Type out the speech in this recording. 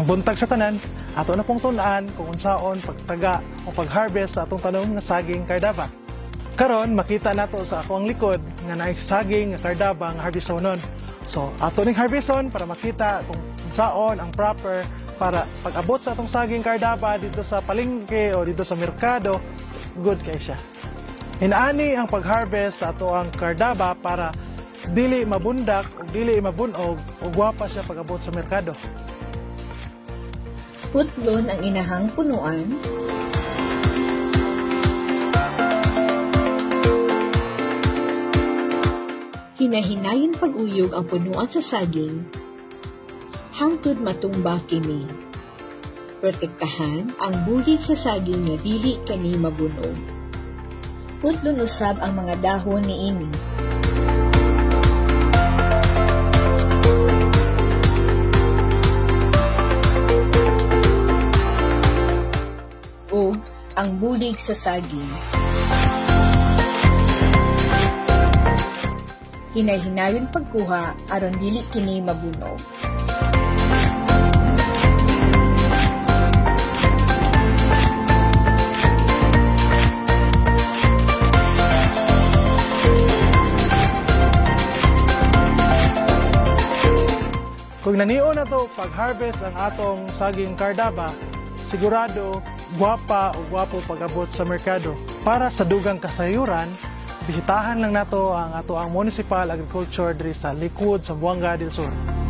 buntag sa tanan, ato na pong tun-an kung unsaon pagtaga o pag-harvest sa atong tanom nga saging kardaba. Karon makita nato sa akong likod nga naay saging nga kardaba nga harveston. So ato ning harveston para makita kung unsaon ang proper para pag-abot sa atong saging kardaba dito sa palengke o dito sa merkado, good kay siya. Inaani ang pag-harvest sa ato ang kardaba para dili mabundak o dili mabunog o gwapa siya pag-abot sa merkado. Putlon ang inahang punuan. Hinahinayin pag-uyog ang punuan sa saging hangtod matumba kini. Protektahan ang buhig sa saging nga dili kani mabunog. Putlon usab ang mga dahon niini. O ang bulig sa saging. Hinay-hinayon pagkuha aron dili kini mabunog. Kung nanion na to pag-harvest ang atong saging kardaba, sigurado gwapa o gwapo pag-abot sa merkado. Para sa dugang kasayuran, bisitahan lang nato ang ato ang Municipal Agriculture diri sa likod sa Buanga del Sur.